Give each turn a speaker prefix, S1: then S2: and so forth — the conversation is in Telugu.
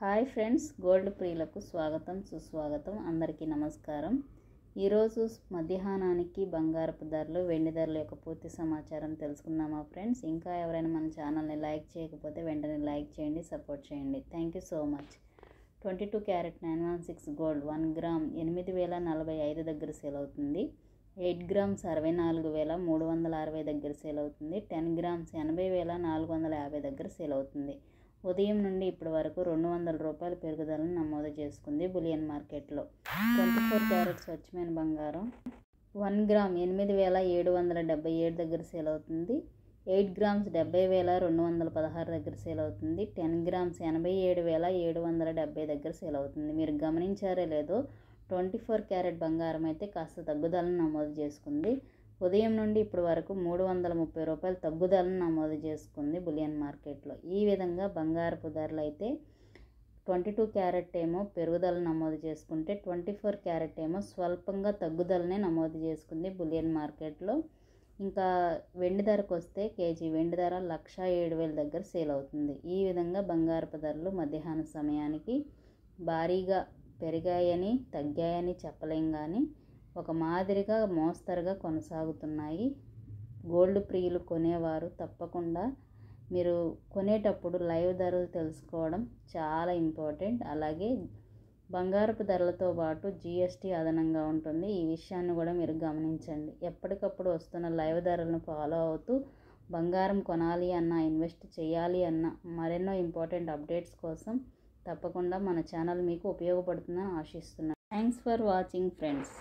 S1: హాయ్ ఫ్రెండ్స్, గోల్డ్ ప్రియులకు స్వాగతం సుస్వాగతం. అందరికీ నమస్కారం. ఈరోజు మధ్యాహ్నానికి బంగారపు ధరలు, వెండి ధరల యొక్క పూర్తి సమాచారం తెలుసుకుందామా ఫ్రెండ్స్. ఇంకా ఎవరైనా మన ఛానల్ని లైక్ చేయకపోతే వెంటనే లైక్ చేయండి, సపోర్ట్ చేయండి. Thank you so much. 22 carrot 916 gold 1 gram 8045 దగ్గర సేల్ అవుతుంది. 8 గ్రామ్స్ 64,360 దగ్గర సేల్ అవుతుంది. 10 గ్రామ్స్ 80,450 దగ్గర సేల్ అవుతుంది. ఉదయం నుండి ఇప్పటి వరకు ₹200 పెరుగుదలను నమోదు చేసుకుంది బులియన్ మార్కెట్లో. 24 క్యారెట్ స్వచ్ఛమైన బంగారం 1 గ్రామ్ 8,777 దగ్గర సేల్ అవుతుంది. 8 గ్రామ్స్ 70,216 దగ్గర సేల్ అవుతుంది. 10 గ్రామ్స్ 87,770 దగ్గర సేల్ అవుతుంది. మీరు గమనించారే లేదో, 24 క్యారెట్ బంగారం అయితే కాస్త తగ్గుదలను నమోదు చేసుకుంది. ఉదయం నుండి ఇప్పటి వరకు ₹330 తగ్గుదలను నమోదు చేసుకుంది బులియన్ మార్కెట్లో. ఈ విధంగా బంగారపు ధరలు అయితే 22 క్యారెట్ ఏమో పెరుగుదల నమోదు చేసుకుంటే 24 క్యారెట్ ఏమో స్వల్పంగా తగ్గుదలనే నమోదు చేసుకుంది బులియన్ మార్కెట్లో. ఇంకా వెండి ధరకు వస్తే కేజీ వెండి ధర 1,07,000 దగ్గర సేల్ అవుతుంది. ఈ విధంగా బంగారపు ధరలు మధ్యాహ్న సమయానికి భారీగా పెరిగాయని తగ్గాయని చెప్పలేం, కానీ ఒక మాదిరిగా మోస్తరుగా కొనసాగుతున్నాయి. గోల్డ్ ప్రియులు కొనేవారు తప్పకుండా మీరు కొనేటప్పుడు లైవ్ ధరలు తెలుసుకోవడం చాలా ఇంపార్టెంట్. అలాగే బంగారపు ధరలతో పాటు GST అదనంగా ఉంటుంది. ఈ విషయాన్ని కూడా మీరు గమనించండి. ఎప్పటికప్పుడు వస్తున్న లైవ్ ధరలను ఫాలో అవుతూ బంగారం కొనాలి అన్నా, ఇన్వెస్ట్ చేయాలి అన్నా, మరెన్నో ఇంపార్టెంట్ అప్డేట్స్ కోసం తప్పకుండా మన ఛానల్ మీకు ఉపయోగపడుతుందని ఆశిస్తున్నాను. Thanks for watching friends.